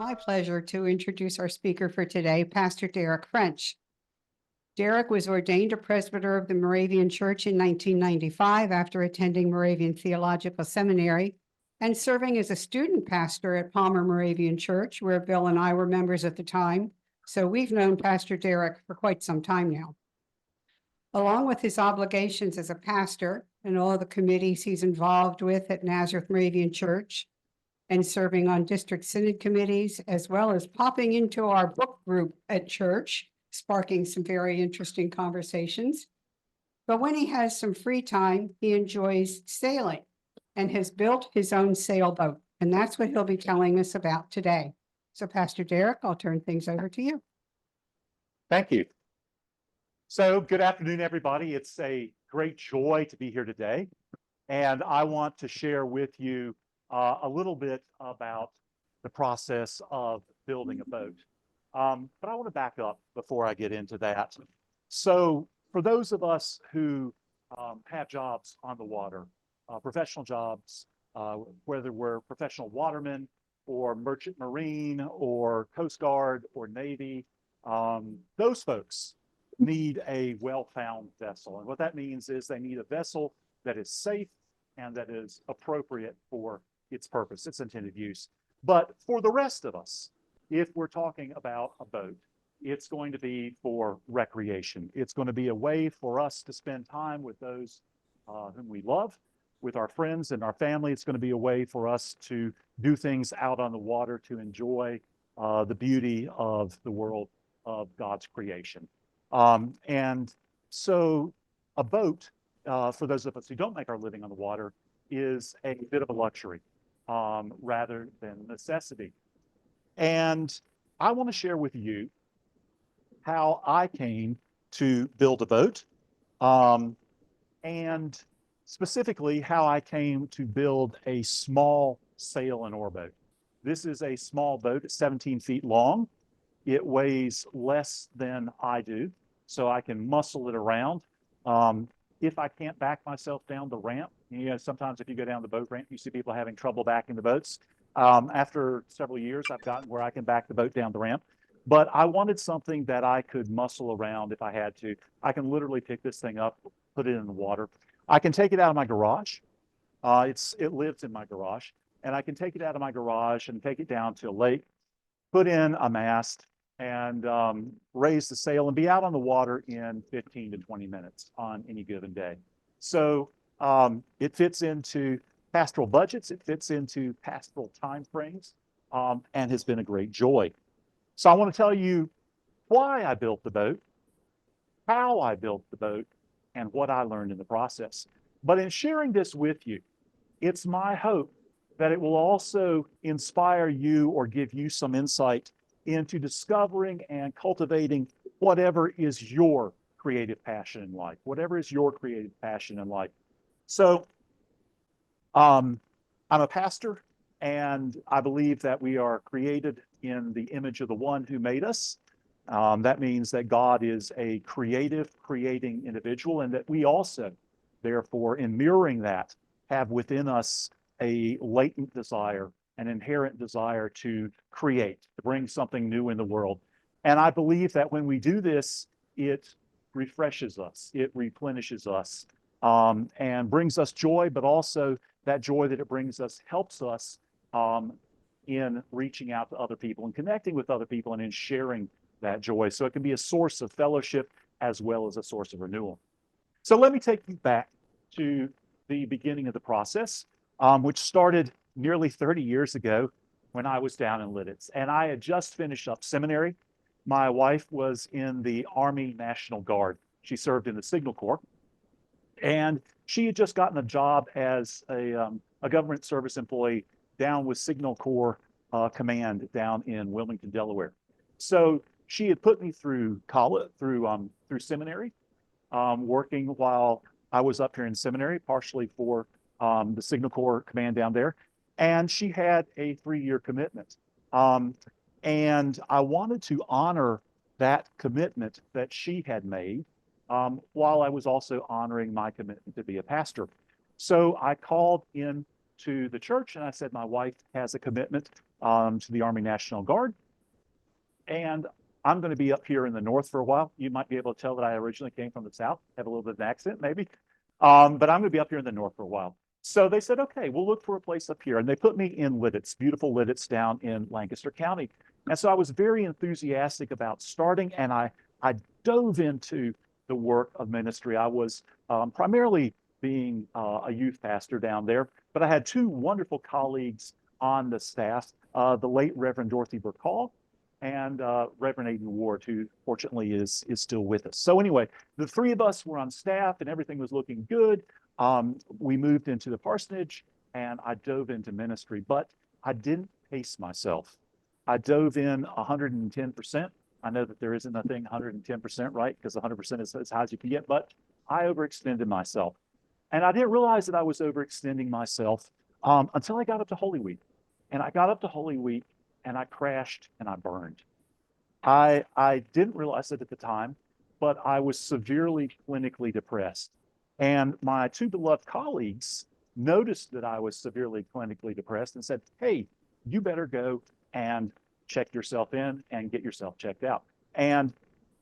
My pleasure to introduce our speaker for today, Pastor Derek French. Derek was ordained a presbyter of the Moravian Church in 1995 after attending Moravian Theological Seminary and serving as a student pastor at Palmer Moravian Church, where Bill and I were members at the time. So we've known Pastor Derek for quite some time now. Along with his obligations as a pastor and all the committees he's involved with at Nazareth Moravian Church, and serving on district synod committees, as well as popping into our book group at church, sparking some very interesting conversations. But when he has some free time, he enjoys sailing and has built his own sailboat. And that's what he'll be telling us about today. So Pastor Derek, I'll turn things over to you. Thank you. So good afternoon, everybody. It's a great joy to be here today. And I want to share with you a little bit about the process of building a boat. But I want to back up before I get into that. So for those of us who have jobs on the water, professional jobs, whether we're professional watermen or merchant marine or Coast Guard or Navy, those folks need a well-found vessel. And what that means is they need a vessel that is safe and that is appropriate for its purpose, its intended use. But for the rest of us, if we're talking about a boat, it's going to be for recreation. It's going to be a way for us to spend time with those whom we love, with our friends and our family. It's going to be a way for us to do things out on the water, to enjoy the beauty of the world of God's creation. And so a boat, for those of us who don't make our living on the water, is a bit of a luxury rather than necessity. And I want to share with you how I came to build a boat, and specifically how I came to build a small sail and oar boat. This is a small boat. It's 17 feet long. It weighs less than I do, so I can muscle it around. If I can't back myself down the ramp, sometimes if you go down the boat ramp, you see people having trouble backing the boats. After several years, I've gotten where I can back the boat down the ramp. But I wanted something that I could muscle around if I had to. I can literally pick this thing up, put it in the water. I can take it out of my garage. It lives in my garage. And I can take it out of my garage and take it down to a lake, put in a mast, and raise the sail and be out on the water in 15 to 20 minutes on any given day. So it fits into pastoral budgets, it fits into pastoral timeframes, and has been a great joy. So I want to tell you why I built the boat, how I built the boat, and what I learned in the process. But in sharing this with you, it's my hope that it will also inspire you or give you some insight into discovering and cultivating whatever is your creative passion in life, whatever is your creative passion in life. So I'm a pastor, and I believe that we are created in the image of the one who made us. That means that God is a creative, creating individual, and that we also, therefore, in mirroring that, have within us a latent desire, an inherent desire to create, to bring something new in the world. And I believe that when we do this, it refreshes us, it replenishes us, and brings us joy, but also that joy that it brings us helps us in reaching out to other people and connecting with other people and in sharing that joy. So it can be a source of fellowship as well as a source of renewal. So let me take you back to the beginning of the process, which started nearly 30 years ago when I was down in Lidditz. And I had just finished up seminary. My wife was in the Army National Guard. She served in the Signal Corps. And she had just gotten a job as a government service employee down with Signal Corps Command down in Wilmington, Delaware. So she had put me through college, through seminary, working while I was up here in seminary, partially for the Signal Corps Command down there. And she had a 3-year commitment. And I wanted to honor that commitment that she had made while I was also honoring my commitment to be a pastor. So I called in to the church and I said, my wife has a commitment to the Army National Guard. And I'm going to be up here in the north for a while. You might be able to tell that I originally came from the south, have a little bit of an accent maybe. But I'm going to be up here in the north for a while. So they said, okay, we'll look for a place up here. And they put me in Lidditz, beautiful Lidditz down in Lancaster County. And so I was very enthusiastic about starting, and I dove into the work of ministry. I was primarily being a youth pastor down there, but I had two wonderful colleagues on the staff, the late Reverend Dorothy Burkall and Reverend Aiden Ward, who fortunately is still with us. So anyway, the three of us were on staff and everything was looking good. We moved into the parsonage and I dove into ministry, but I didn't pace myself. I dove in 110%. I know that there isn't a thing 110%, right? Because 100% is as high as you can get, but I overextended myself. And I didn't realize that I was overextending myself until I got up to Holy Week. And I got up to Holy Week and I crashed and I burned. I didn't realize it at the time, but I was severely clinically depressed. And my two beloved colleagues noticed that I was severely clinically depressed and said, hey, you better go and check yourself in and get yourself checked out. And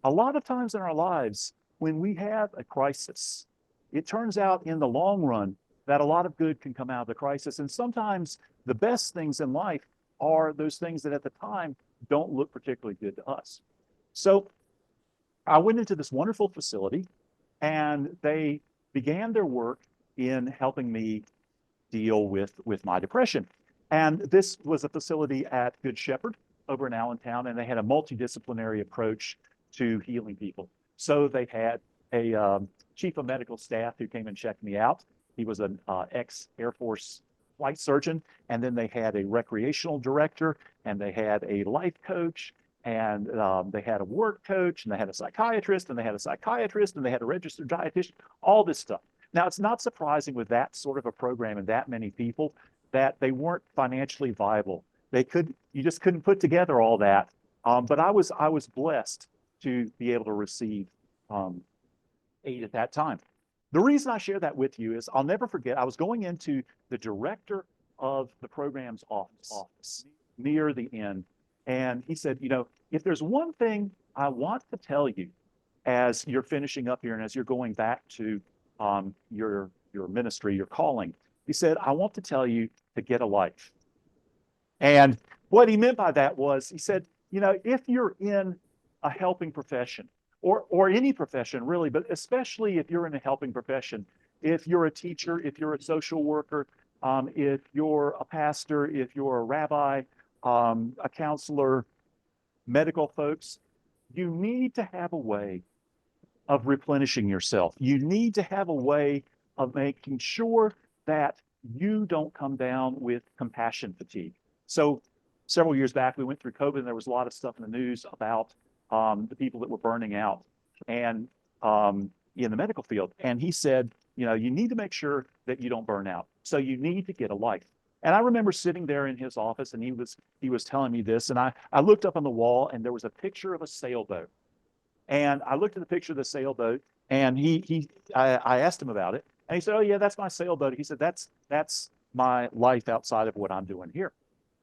a lot of times in our lives, when we have a crisis, it turns out in the long run that a lot of good can come out of the crisis. And sometimes the best things in life are those things that at the time don't look particularly good to us. So I went into this wonderful facility and they began their work in helping me deal with my depression. And this was a facility at Good Shepherd over in Allentown, and they had a multidisciplinary approach to healing people. So they had a chief of medical staff who came and checked me out. He was an ex-Air Force flight surgeon. And then they had a recreational director, and they had a life coach, and they had a work coach, and they had a psychiatrist, and they had a psychiatrist, and they had a registered dietitian, all this stuff. Now, it's not surprising with that sort of a program and that many people that they weren't financially viable. You just couldn't put together all that. But I was blessed to be able to receive aid at that time. The reason I share that with you is I'll never forget, I was going into the director of the program's office near the end. And he said, you know, if there's one thing I want to tell you as you're finishing up here and as you're going back to your ministry, your calling, he said, I want to tell you to get a life. And what he meant by that was, he said, you know, if you're in a helping profession, or any profession really, but especially if you're in a helping profession, if you're a teacher, if you're a social worker, if you're a pastor, if you're a rabbi, a counselor, medical folks, you need to have a way of replenishing yourself. You need to have a way of making sure that you don't come down with compassion fatigue. So several years back, we went through COVID, and there was a lot of stuff in the news about the people that were burning out and in the medical field. And he said, you know, you need to make sure that you don't burn out. So you need to get a life. And I remember sitting there in his office, and he was telling me this, and I looked up on the wall, and there was a picture of a sailboat. And I looked at the picture of the sailboat, and I asked him about it, and he said, oh yeah, that's my sailboat. He said, that's my life outside of what I'm doing here.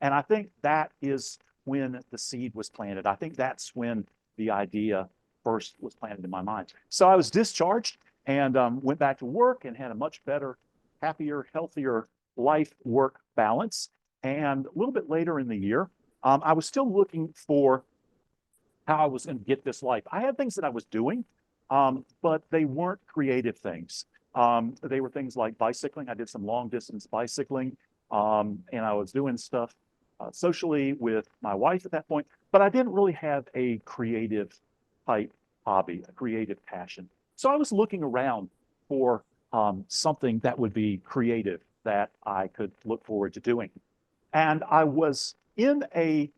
And I think that is when the seed was planted. I think that's when the idea first was planted in my mind. So I was discharged and went back to work and had a much better, happier, healthier life-work balance. And a little bit later in the year, I was still looking for how I was going to get this life. I had things that I was doing, but they weren't creative things. They were things like bicycling. I did some long-distance bicycling, and I was doing stuff socially with my wife at that point, but I didn't really have a creative type hobby, a creative passion. So I was looking around for something that would be creative that I could look forward to doing. And I was in a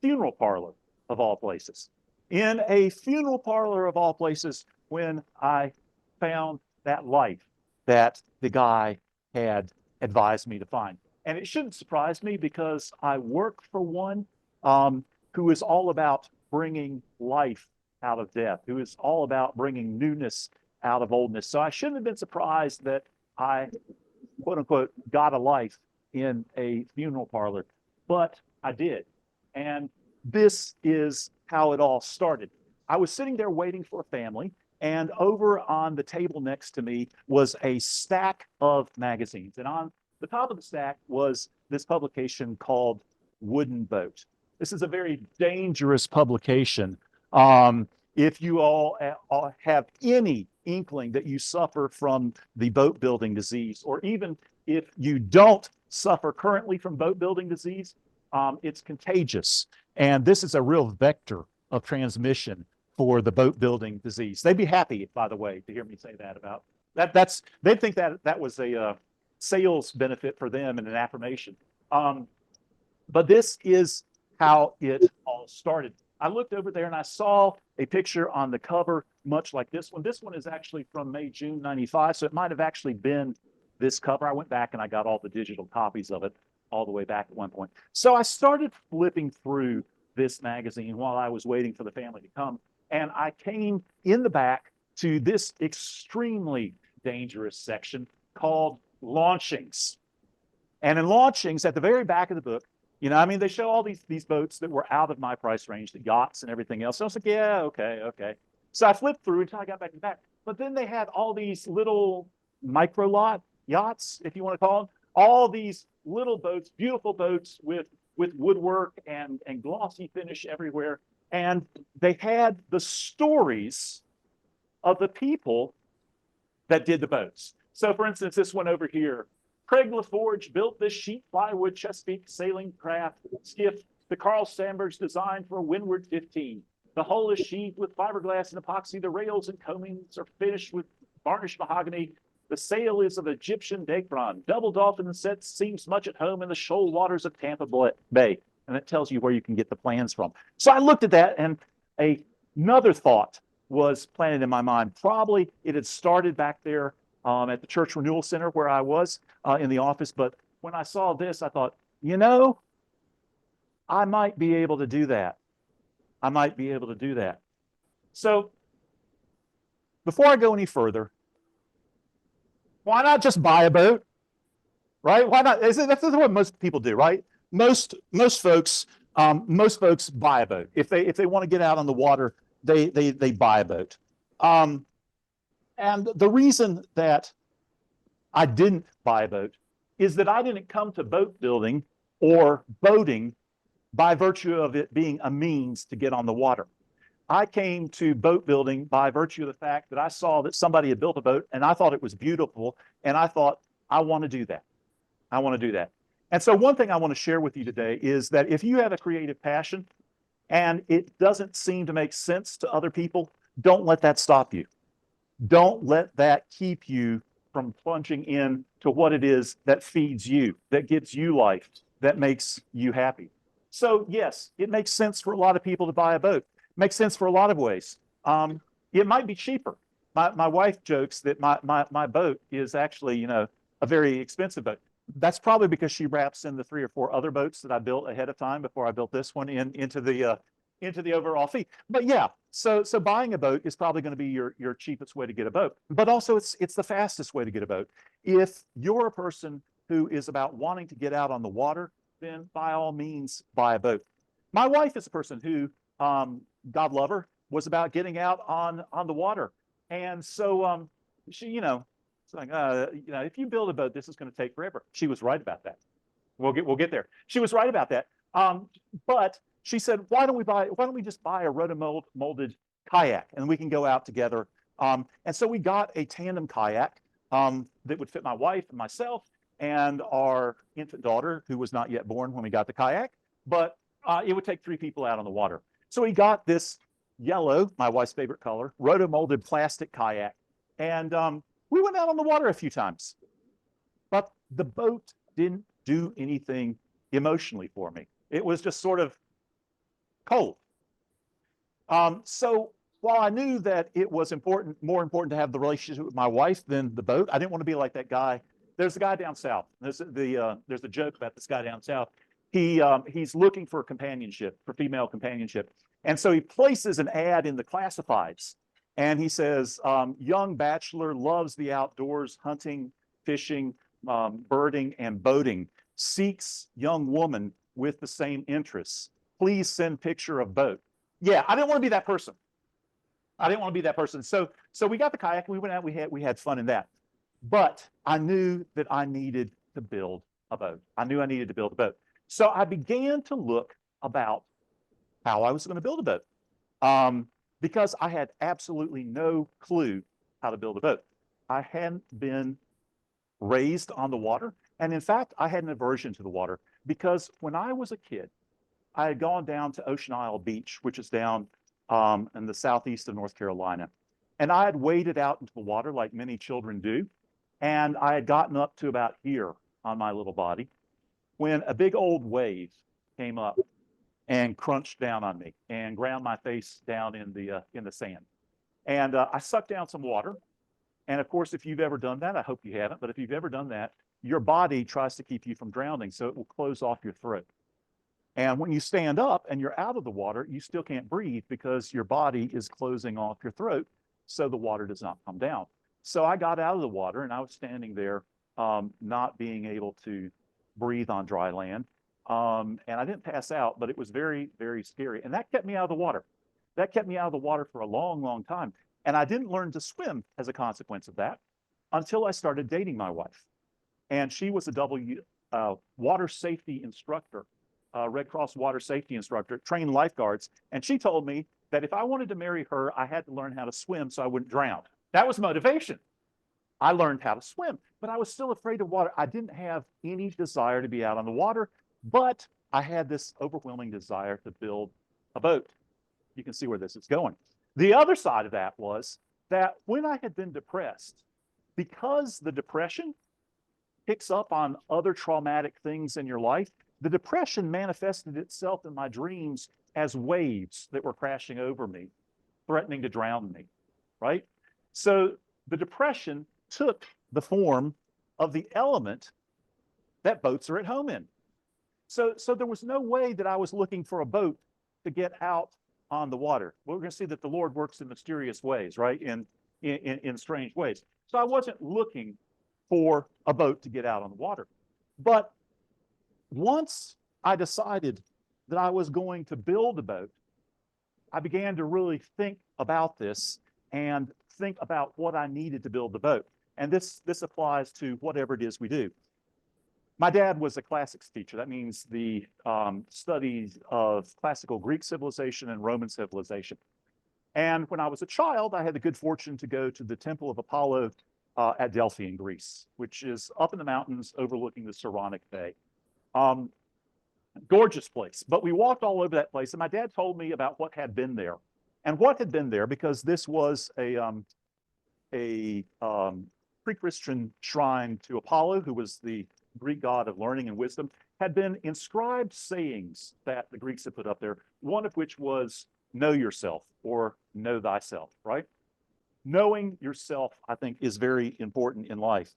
funeral parlor of all places. In a funeral parlor of all places when I found that life that the guy had advised me to find. And it shouldn't surprise me because I work for one who is all about bringing life out of death, who is all about bringing newness out of oldness. So I shouldn't have been surprised that I, quote unquote, got a life in a funeral parlor. But I did. And this is how it all started. I was sitting there waiting for a family, and over on the table next to me was a stack of magazines. And on the top of the stack was this publication called Wooden Boat. This is a very dangerous publication. If you all have any inkling that you suffer from the boat building disease, or even if you don't suffer currently from boat building disease, it's contagious. And this is a real vector of transmission for the boat building disease. They'd be happy, by the way, to hear me say that about that. They'd think that that was a sales benefit for them and an affirmation. But this is how it all started. I looked over there and I saw a picture on the cover, much like this one. This one is actually from May, June 95. So it might have actually been this cover. I went back and I got all the digital copies of it all the way back at one point. So I started flipping through this magazine while I was waiting for the family to come. And I came in the back to this extremely dangerous section called launchings. And in launchings, at the very back of the book, you know, I mean, they show all these boats that were out of my price range, the yachts and everything else. So I was like, yeah, okay. So I flipped through until I got back to the back. But then they had all these little micro lot yachts, if you want to call them, all these little boats, beautiful boats with woodwork and glossy finish everywhere. And they had the stories of the people that did the boats. So for instance, this one over here, Craig LaForge built this sheet plywood Chesapeake sailing craft skiff. The Carl Sandburg's designed for a Windward 15. The hull is sheathed with fiberglass and epoxy. The rails and coamings are finished with varnished mahogany. The sail is of Egyptian Dacron. Double dolphin set seems much at home in the shoal waters of Tampa Bay. And it tells you where you can get the plans from. So I looked at that, and another thought was planted in my mind. Probably it had started back there at the Church Renewal Center where I was in the office. But when I saw this, I thought, you know, I might be able to do that. I might be able to do that. So before I go any further, why not just buy a boat, right? Why not? That's what most people do, right? Most folks buy a boat. If they want to get out on the water, they buy a boat. And the reason that I didn't buy a boat is that I didn't come to boat building or boating by virtue of it being a means to get on the water. I came to boat building by virtue of the fact that I saw that somebody had built a boat and I thought it was beautiful. And I thought, I want to do that. I want to do that. And so one thing I want to share with you today is that if you have a creative passion and it doesn't seem to make sense to other people, don't let that stop you. Don't let that keep you from plunging in to what it is that feeds you, that gives you life, that makes you happy. So yes, it makes sense for a lot of people to buy a boat. It makes sense for a lot of ways. It might be cheaper. My wife jokes that my boat is actually, you know, a very expensive boat. That's probably because she wraps in the 3 or 4 other boats that I built ahead of time before I built this one into the overall fee. But yeah, so buying a boat is probably going to be your cheapest way to get a boat. But also it's the fastest way to get a boat. If you're a person who is about wanting to get out on the water, then by all means buy a boat. My wife is a person who, God love her, was about getting out on the water. And so she, you know, it's like, you know, if you build a boat, this is going to take forever. She was right about that. We'll get there. She was right about that. But she said, why don't we just buy a rotomolded kayak and we can go out together. And so we got a tandem kayak that would fit my wife and myself and our infant daughter, who was not yet born when we got the kayak, but it would take 3 people out on the water. So we got this yellow, my wife's favorite color, rotomolded plastic kayak. And we went out on the water a few times, but the boat didn't do anything emotionally for me. It was just sort of cold. So while I knew that it was more important to have the relationship with my wife than the boat, I didn't want to be like that guy. There's a guy down south. There's a joke about this guy down south. He's looking for companionship, for female companionship. And so he places an ad in the classifieds. And he says, young bachelor loves the outdoors, hunting, fishing, birding, and boating, seeks young woman with the same interests. Please send picture of boat. Yeah, I didn't want to be that person. I didn't want to be that person. So we got the kayak, we went out, we had fun in that. But I knew that I needed to build a boat. I knew I needed to build a boat. So I began to look about how I was going to build a boat. Because I had absolutely no clue how to build a boat. I hadn't been raised on the water. And in fact, I had an aversion to the water because when I was a kid, I had gone down to Ocean Isle Beach, which is down in the southeast of North Carolina. And I had waded out into the water like many children do. And I had gotten up to about here on my little body when a big old wave came up and crunched down on me and ground my face down in the sand. And I sucked down some water. And of course, if you've ever done that, I hope you haven't, but if you've ever done that, your body tries to keep you from drowning, so it will close off your throat. And when you stand up and you're out of the water, you still can't breathe because your body is closing off your throat, so the water does not come down. So I got out of the water and I was standing there, not being able to breathe on dry land. And I didn't pass out, but it was very, very scary. And that kept me out of the water. That kept me out of the water for a long, long time. And I didn't learn to swim as a consequence of that until I started dating my wife. And she was a water safety instructor, Red Cross water safety instructor, trained lifeguards. And she told me that if I wanted to marry her, I had to learn how to swim so I wouldn't drown. That was motivation. I learned how to swim, but I was still afraid of water. I didn't have any desire to be out on the water, but I had this overwhelming desire to build a boat. You can see where this is going. The other side of that was that when I had been depressed, because the depression picks up on other traumatic things in your life, the depression manifested itself in my dreams as waves that were crashing over me, threatening to drown me, right? So the depression took the form of the element that boats are at home in. So there was no way that I was looking for a boat to get out on the water. Well, we're going to see that the Lord works in mysterious ways, right? In strange ways. So I wasn't looking for a boat to get out on the water. But once I decided that I was going to build a boat, I began to really think about this and think about what I needed to build the boat. And this applies to whatever it is we do. My dad was a classics teacher. That means the studies of classical Greek civilization and Roman civilization. And when I was a child, I had the good fortune to go to the Temple of Apollo at Delphi in Greece, which is up in the mountains overlooking the Saronic Bay. Gorgeous place. But we walked all over that place, and my dad told me about what had been there. And what had been there, because this was a pre-Christian shrine to Apollo, who was the Greek god of learning and wisdom, had been inscribed sayings that the Greeks had put up there, one of which was know yourself or know thyself, right? Knowing yourself, I think, is very important in life.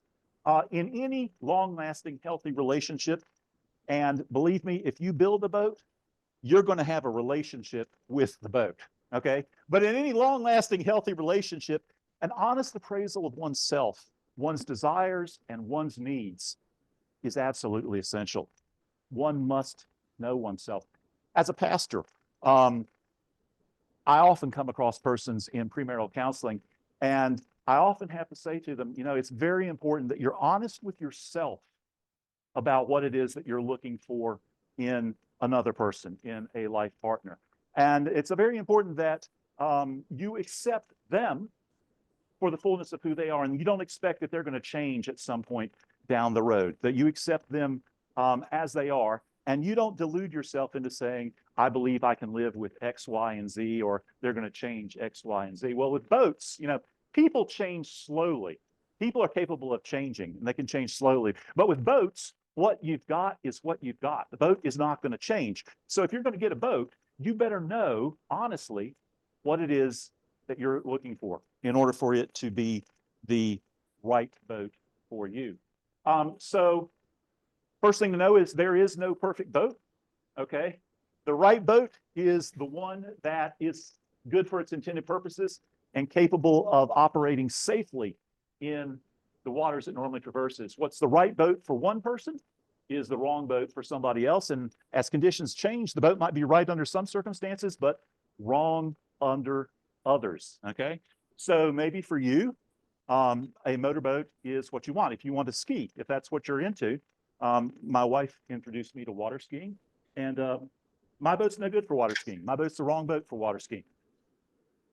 In any long-lasting, healthy relationship, and believe me, if you build a boat, you're going to have a relationship with the boat, okay? But in any long-lasting, healthy relationship, an honest appraisal of oneself, one's desires, and one's needs is absolutely essential. One must know oneself. As a pastor, I often come across persons in premarital counseling, and I often have to say to them, you know, it's very important that you're honest with yourself about what it is that you're looking for in another person, in a life partner. And it's very important that you accept them for the fullness of who they are, and you don't expect that they're going to change at some point down the road, that you accept them as they are, and you don't delude yourself into saying, I believe I can live with X, Y, and Z, or they're going to change X, Y, and Z. Well, with boats, you know, people change slowly. People are capable of changing, and they can change slowly. But with boats, what you've got is what you've got. The boat is not going to change. So if you're going to get a boat, you better know, honestly, what it is that you're looking for in order for it to be the right boat for you. So first thing to know is there is no perfect boat, okay? The right boat is the one that is good for its intended purposes and capable of operating safely in the waters it normally traverses. What's the right boat for one person is the wrong boat for somebody else. And as conditions change, the boat might be right under some circumstances, but wrong under others. Okay. So maybe for you, a motorboat is what you want. If you want to ski, if that's what you're into, my wife introduced me to water skiing, and my boat's no good for water skiing. My boat's the wrong boat for water skiing.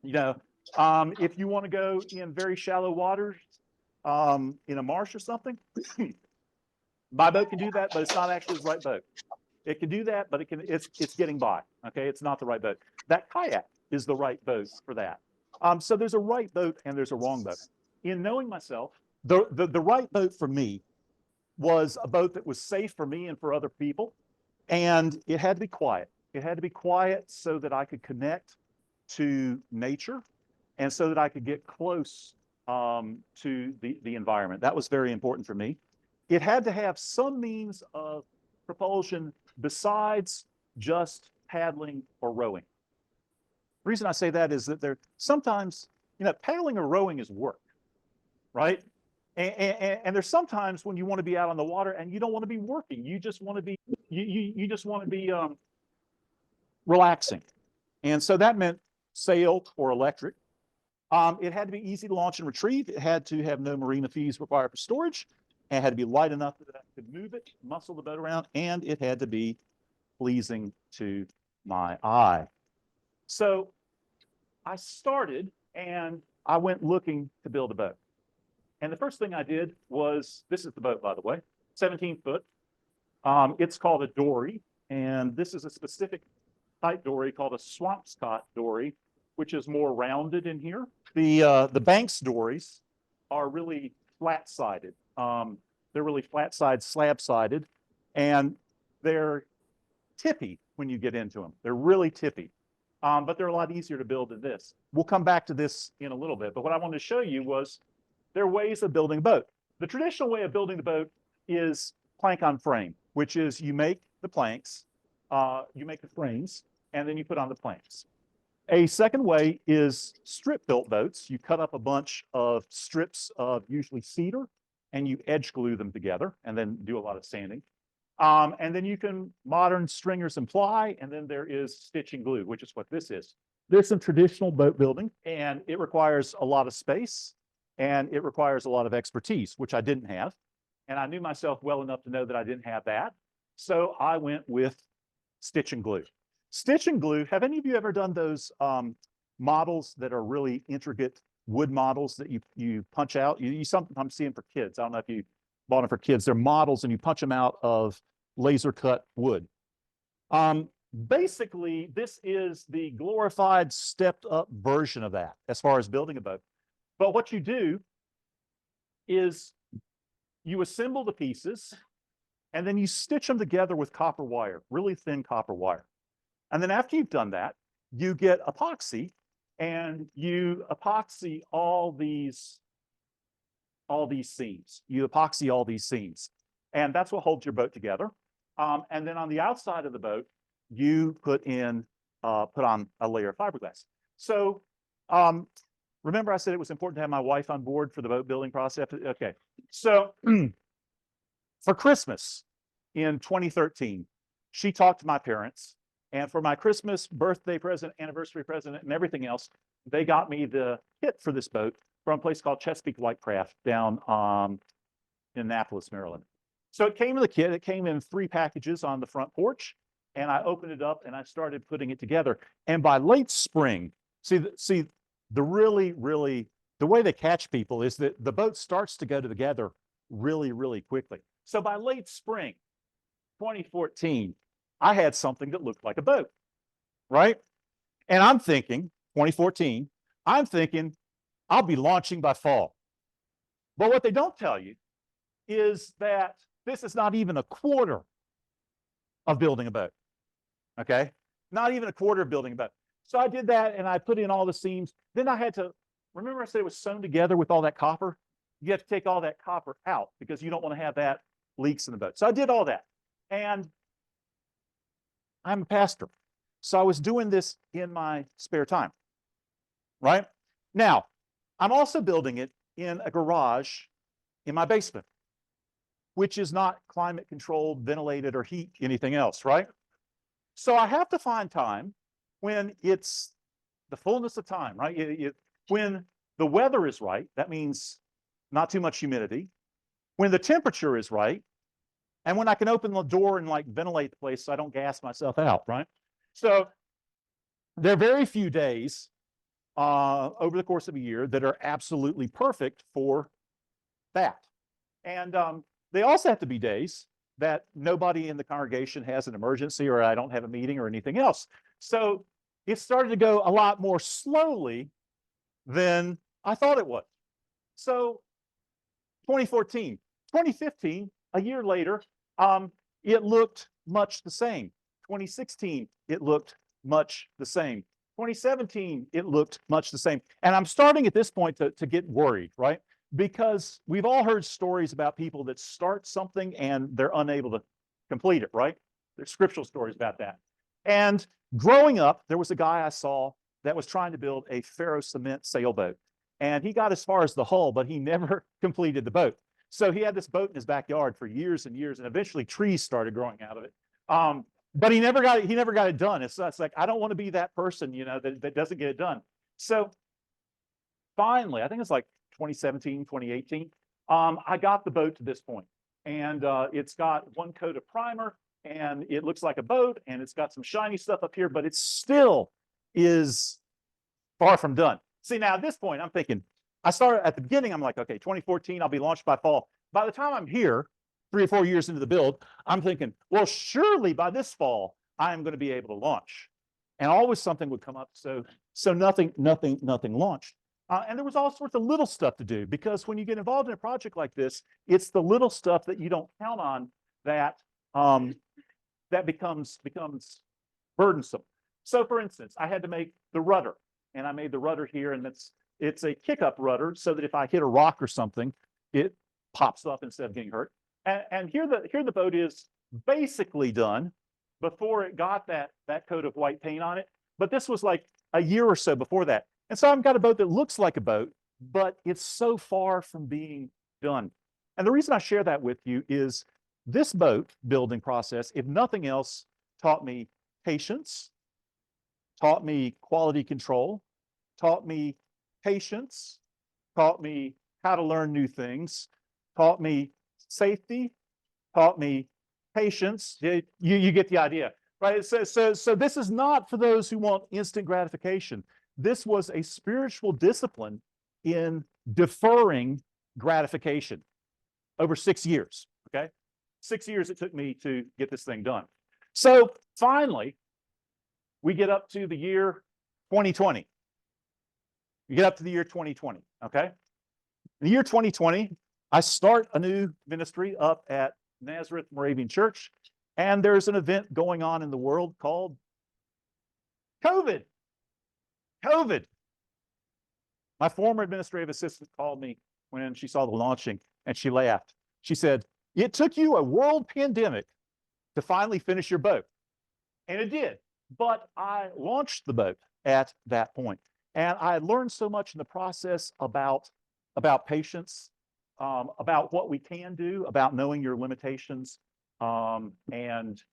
You know, if you want to go in very shallow waters, in a marsh or something, my boat can do that, but it's not actually the right boat. It can do that, but it's getting by. Okay, it's not the right boat. That kayak is the right boat for that. So there's a right boat and there's a wrong boat. In knowing myself, the right boat for me was a boat that was safe for me and for other people, and it had to be quiet. It had to be quiet so that I could connect to nature and so that I could get close to the environment. That was very important for me. It had to have some means of propulsion besides just paddling or rowing. The reason I say that is that there sometimes, paddling or rowing is work, right? And there's sometimes when you want to be out on the water and you don't want to be working. You just want to be you just want to be relaxing. And so that meant sail or electric. It had to be easy to launch and retrieve. It had to have no marina fees required for storage. And it had to be light enough that I could move it, muscle the boat around, and it had to be pleasing to my eye. So I started and I went looking to build a boat. And the first thing I did was, this is the boat, by the way, 17 foot. It's called a dory, and this is a specific type dory called a Swampscott dory, which is more rounded in here. The Banks dories are really flat-sided. They're really flat-sided, slab-sided, and they're tippy when you get into them. They're really tippy, but they're a lot easier to build than this. We'll come back to this in a little bit, but what I wanted to show you was there are ways of building a boat. The traditional way of building the boat is plank on frame, which is you make the planks, you make the frames, and then you put on the planks. A second way is strip-built boats. You cut up a bunch of strips of usually cedar, and you edge glue them together, and then do a lot of sanding. And then you can modern stringers and ply, and then there is stitch and glue, which is what this is. There's some traditional boat building, and it requires a lot of space, and it requires a lot of expertise, which I didn't have. And I knew myself well enough to know that I didn't have that. So I went with stitch and glue. Stitch and glue, have any of you ever done those models that are really intricate wood models that you punch out? You sometimes see them for kids. I don't know if you bought them for kids. They're models and you punch them out of laser cut wood. Basically, this is the glorified stepped up version of that as far as building a boat. But what you do is you assemble the pieces and then you stitch them together with copper wire, really thin copper wire. And then after you've done that, you get epoxy and you epoxy all these seams. You epoxy all these seams. And that's what holds your boat together. And then on the outside of the boat, you put on a layer of fiberglass. So remember I said it was important to have my wife on board for the boat building process? Okay. So for Christmas in 2013, she talked to my parents. And for my Christmas, birthday present, anniversary present, and everything else, they got me the kit for this boat from a place called Chesapeake Light Craft down in Annapolis, Maryland. So it came with a kit. It came in 3 packages on the front porch. And I opened it up and I started putting it together. And by late spring, the way they catch people is that the boat starts to go together really, really quickly. So by late spring, 2014, I had something that looked like a boat, right? And I'm thinking, 2014, I'm thinking I'll be launching by fall. But what they don't tell you is that this is not even a quarter of building a boat, okay? Not even a quarter of building a boat. So I did that and I put in all the seams. Then I had to, remember I said it was sewn together with all that copper? You have to take all that copper out because you don't want to have that leaks in the boat. So I did all that. And I'm a pastor. So I was doing this in my spare time, right? Now, I'm also building it in a garage in my basement. which is not climate controlled, ventilated, or heat anything else, right? So I have to find time when it's the fullness of time, right? When the weather is right, that means not too much humidity, when the temperature is right, and when I can open the door and like ventilate the place so I don't gas myself out, right? So there are very few days over the course of a year that are absolutely perfect for that. And they also have to be days that nobody in the congregation has an emergency or I don't have a meeting or anything else. So it started to go a lot more slowly than I thought it would. So 2014, 2015, a year later, it looked much the same. 2016, it looked much the same. 2017, it looked much the same. And I'm starting at this point to get worried, right? Because we've all heard stories about people that start something and they're unable to complete it, right? There's scriptural stories about that. And growing up, there was a guy I saw that was trying to build a ferro cement sailboat. And he got as far as the hull, but he never completed the boat. So he had this boat in his backyard for years and years, and eventually trees started growing out of it. But he never got it done. It's like, I don't want to be that person, you know, that doesn't get it done. So finally, I think it's like 2017, 2018, I got the boat to this point. And it's got one coat of primer, and it looks like a boat, and it's got some shiny stuff up here, but it still is far from done. See, now at this point, I'm thinking, I started at the beginning, I'm like, okay, 2014, I'll be launched by fall. By the time I'm here, 3 or 4 years into the build, I'm thinking, well, surely by this fall, I'm going to be able to launch. And always something would come up. So nothing launched. And there was all sorts of little stuff to do, because when you get involved in a project like this, it's the little stuff that you don't count on that that becomes burdensome. So for instance, I had to make the rudder, and I made the rudder here, and it's a kick-up rudder so that if I hit a rock or something, it pops up instead of getting hurt. And here the boat is basically done before it got that coat of white paint on it. But this was like a year or so before that. And so I've got a boat that looks like a boat, but it's so far from being done. And the reason I share that with you is this boat building process, if nothing else, taught me patience, taught me quality control, taught me patience, taught me how to learn new things, taught me safety, taught me patience. You get the idea, right? So this is not for those who want instant gratification. This was a spiritual discipline in deferring gratification over 6 years, okay? 6 years it took me to get this thing done. So finally, we get up to the year 2020. You get up to the year 2020, okay? In the year 2020, I start a new ministry up at Nazareth Moravian Church, and there's an event going on in the world called COVID. COVID. My former administrative assistant called me when she saw the launching, and she laughed. She said, "It took you a world pandemic to finally finish your boat." And it did. But I launched the boat at that point. And I learned so much in the process about patience, about what we can do, about knowing your limitations, and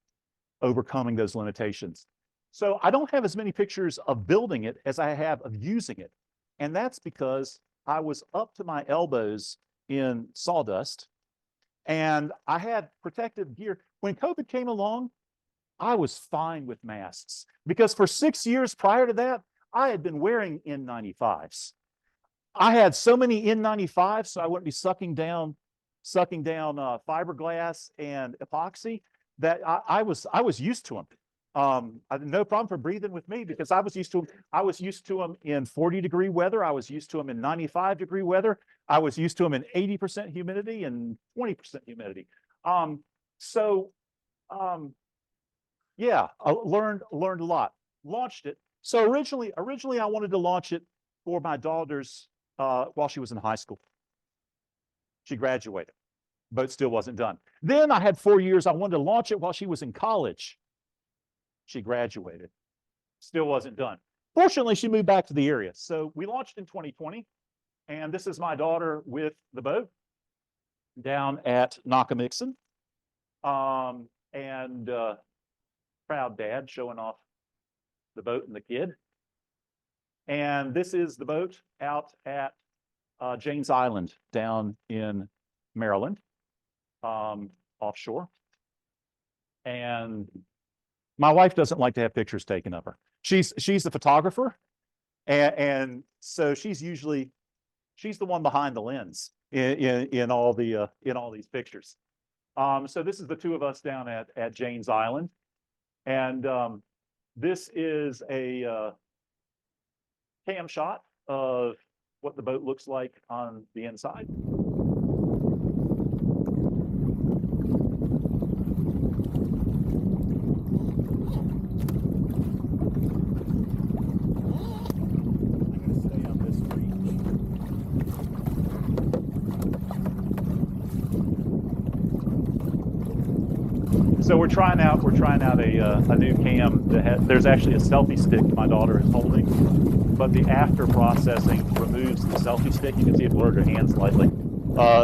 overcoming those limitations. So I don't have as many pictures of building it as I have of using it. And that's because I was up to my elbows in sawdust, and I had protective gear. When COVID came along, I was fine with masks, because for 6 years prior to that, I had been wearing N95s. I had so many N95s, so I wouldn't be sucking down fiberglass and epoxy, that I was used to them. I had no problem for breathing with me, because I was used to them. I was used to them in 40-degree weather. I was used to them in 95-degree weather. I was used to them in 80% humidity and 20% humidity. Yeah, I learned a lot. Launched it. So originally I wanted to launch it for my daughter's while she was in high school. She graduated. Boat still wasn't done. Then I had 4 years. I wanted to launch it while she was in college. She graduated. Still wasn't done. Fortunately, she moved back to the area. So we launched in 2020. And this is my daughter with the boat. down at Nakamixon. And proud dad showing off the boat and the kid. And this is the boat out at Janes Island down in Maryland, offshore. And my wife doesn't like to have pictures taken of her. She's a photographer, and so she's the one behind the lens in all these pictures. So this is the two of us down at Janes Island, and this is a cam shot of what the boat looks like on the inside. So we're trying out a new cam that there's actually a selfie stick my daughter is holding, but the after processing removes the selfie stick. You can see it blurred her hand slightly.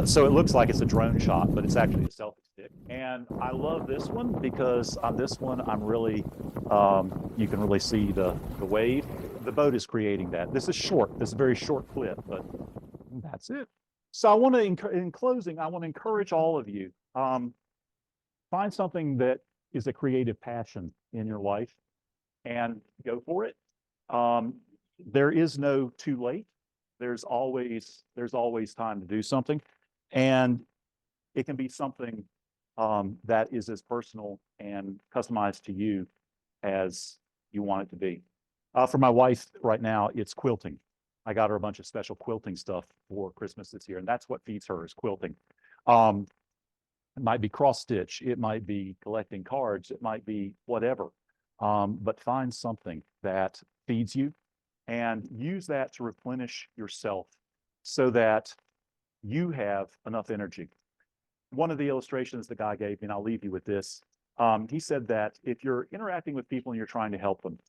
So it looks like it's a drone shot, but it's actually a selfie stick. And I love this one because on this one, I'm really, you can really see the wave. The boat is creating that. This is short. This is a very short clip, but that's it. So I want to, in closing, I want to encourage all of you. Find something that is a creative passion in your life and go for it. There is no too late. There's always time to do something. And it can be something that is as personal and customized to you as you want it to be. For my wife right now, it's quilting. I got her a bunch of special quilting stuff for Christmas this year, and that's what feeds her is quilting. It might be cross stitch, it might be collecting cards, it might be whatever. But find something that feeds you and use that to replenish yourself so that you have enough energy. One of the illustrations the guy gave me, and I'll leave you with this, he said that if you're interacting with people and you're trying to help them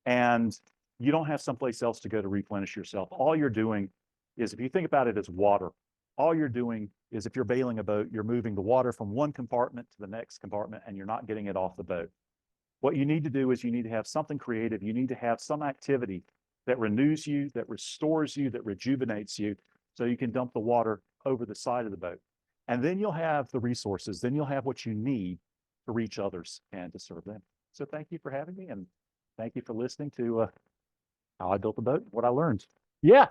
and you don't have someplace else to go to replenish yourself, all you're doing is, if you think about it as water, all you're doing is, if you're bailing a boat, you're moving the water from one compartment to the next compartment and you're not getting it off the boat. What you need to do is you need to have something creative. You need to have some activity that renews you, that restores you, that rejuvenates you, so you can dump the water over the side of the boat. And then you'll have the resources. Then you'll have what you need to reach others and to serve them. So thank you for having me, and thank you for listening to how I built the boat, what I learned. Yeah.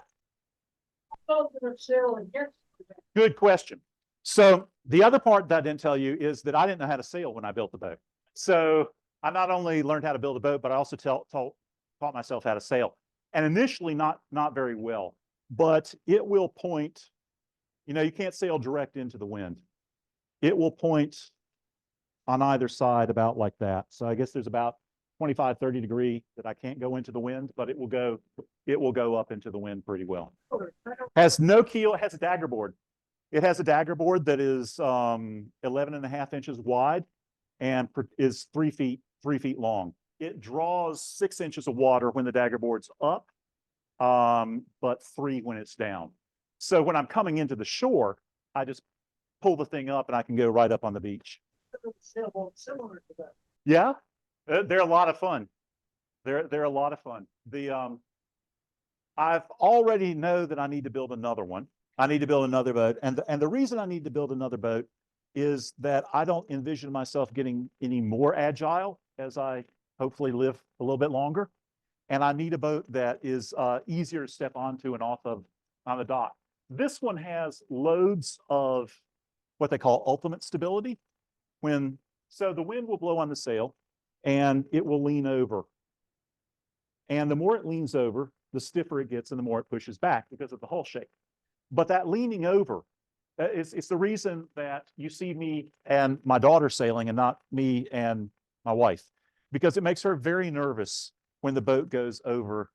Good question. So the other part that I didn't tell you is that I didn't know how to sail when I built the boat. So I not only learned how to build a boat, but I also taught myself how to sail. And initially not very well, but it will point, you can't sail direct into the wind. It will point on either side about like that. So I guess there's about 25, 30 degree that I can't go into the wind, but it will go up into the wind pretty well. Has no keel, it has a dagger board. It has a dagger board that is 11.5 inches wide and is 3 feet long. It draws 6 inches of water when the dagger board's up, but 3 when it's down. So when I'm coming into the shore, I just pull the thing up and I can go right up on the beach. Yeah, they're a lot of fun. They're a lot of fun. I've already know that I need to build another one. I need to build another boat. And the reason I need to build another boat is that I don't envision myself getting any more agile as I hopefully live a little bit longer. And I need a boat that is easier to step onto and off of on the dock. This one has loads of what they call ultimate stability. So the wind will blow on the sail and it will lean over. And the more it leans over, the stiffer it gets and the more it pushes back because of the hull shape. But that leaning over, it's the reason that you see me and my daughter sailing and not me and my wife, because it makes her very nervous when the boat goes over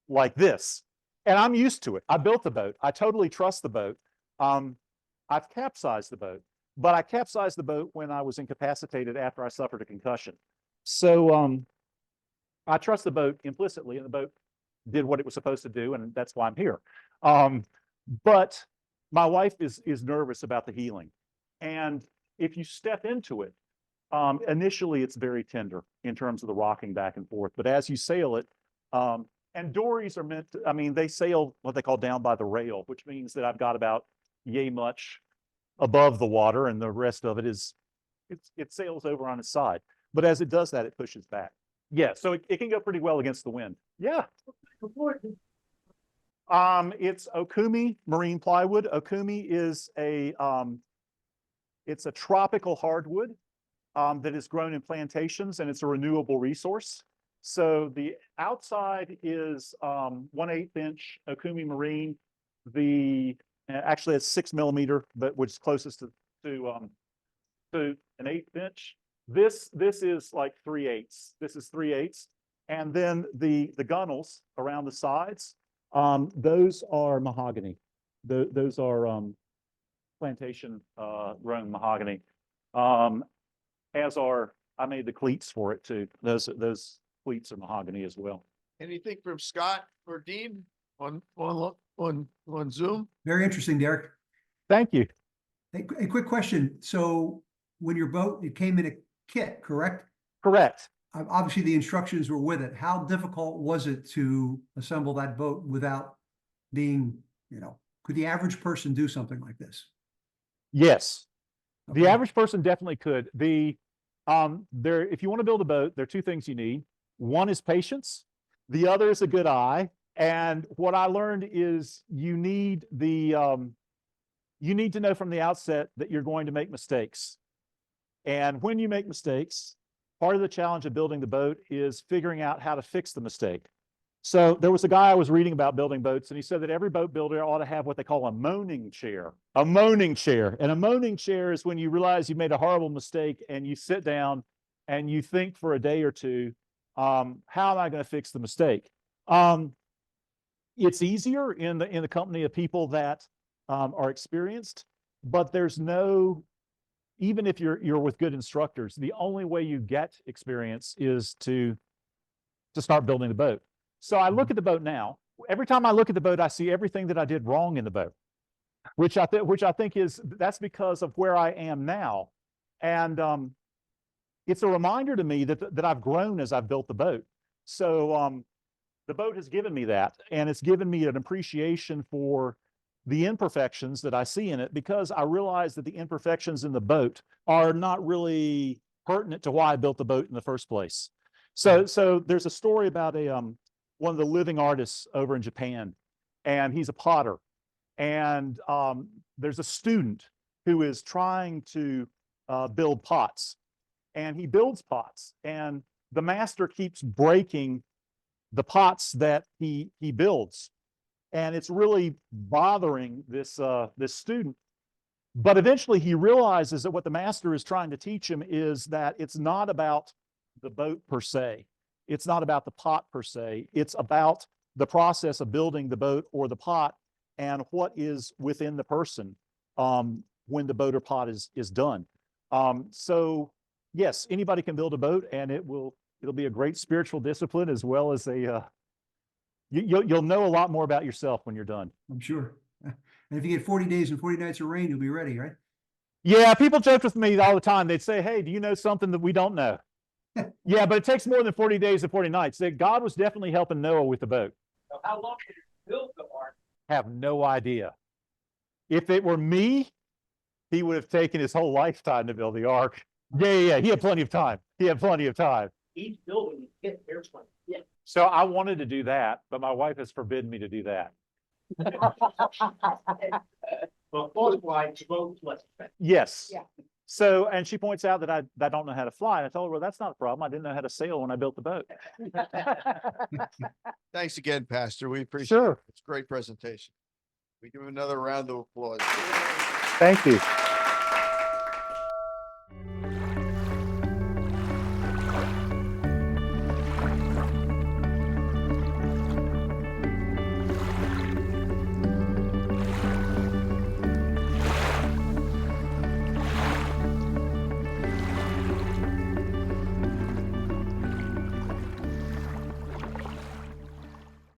like this. And I'm used to it. I built the boat. I totally trust the boat. I've capsized the boat, but I capsized the boat when I was incapacitated after I suffered a concussion. So I trust the boat implicitly, and the boat did what it was supposed to do, and that's why I'm here. But my wife is nervous about the healing. And if you step into it, initially it's very tender in terms of the rocking back and forth. But as you sail it, and dories are meant to, I mean, they sail what they call down by the rail, which means that I've got about yay much above the water, and the rest of it is, it sails over on its side. But as it does that, it pushes back. Yeah, so it can go pretty well against the wind. Yeah. It's Okumi marine plywood. Okumi is it's a tropical hardwood that is grown in plantations, and it's a renewable resource. So the outside is 1/8 inch Okumi marine. Actually it's 6 millimeter, but which is closest to an 1/8 inch. This is like 3/8. This is 3/8. And then the gunnels around the sides, those are mahogany. Those are plantation grown mahogany. As are, I made the cleats for it too. Those cleats are mahogany as well. Anything from Scott or Dean on Zoom? Very interesting, Derek. Thank you. A quick question. So when your boat, it came in a kit, correct? Correct. Obviously, the instructions were with it. How difficult was it to assemble that boat without being, could the average person do something like this? Yes. The Okay. average person definitely could. If you want to build a boat, there are two things you need. One is patience. The other is a good eye. And what I learned is you need to know from the outset that you're going to make mistakes. And when you make mistakes, part of the challenge of building the boat is figuring out how to fix the mistake. So there was a guy I was reading about building boats, and he said that every boat builder ought to have what they call a moaning chair. A moaning chair. And a moaning chair is when you realize you made a horrible mistake and you sit down and you think for a day or two, how am I going to fix the mistake? It's easier in the company of people that are experienced, but there's no, even if you're with good instructors, the only way you get experience is to start building the boat. So I look at the boat now. Every time I look at the boat, I see everything that I did wrong in the boat, which I think that's because of where I am now. And it's a reminder to me that I've grown as I've built the boat. So the boat has given me that, and it's given me an appreciation for the imperfections that I see in it, because I realize that the imperfections in the boat are not really pertinent to why I built the boat in the first place. So there's a story about one of the living artists over in Japan, and he's a potter. And there's a student who is trying to build pots, and he builds pots, and the master keeps breaking the pots that he builds. And it's really bothering this student. But eventually he realizes that what the master is trying to teach him is that it's not about the boat per se. It's not about the pot per se. It's about the process of building the boat or the pot and what is within the person when the boat or pot is done. So yes, anybody can build a boat, and it'll be a great spiritual discipline, as well as you'll know a lot more about yourself when you're done. I'm sure. And if you get 40 days and 40 nights of rain, you'll be ready, right? Yeah, people joke with me all the time. They'd say, hey, do you know something that we don't know? Yeah, but it takes more than 40 days and 40 nights. God was definitely helping Noah with the boat. So how long did it build the ark? Have no idea. If it were me, he would have taken his whole lifetime to build the ark. Yeah. He had plenty of time. Each building is hit airplane. Yeah. So I wanted to do that, but my wife has forbidden me to do that. Well, cost-wise, both less expensive. Yes. Yeah. So, and she points out that I don't know how to fly. And I told her, well, that's not a problem. I didn't know how to sail when I built the boat. Thanks again, Pastor. We appreciate Sure. it. It's a great presentation. We give him another round of applause. Thank you.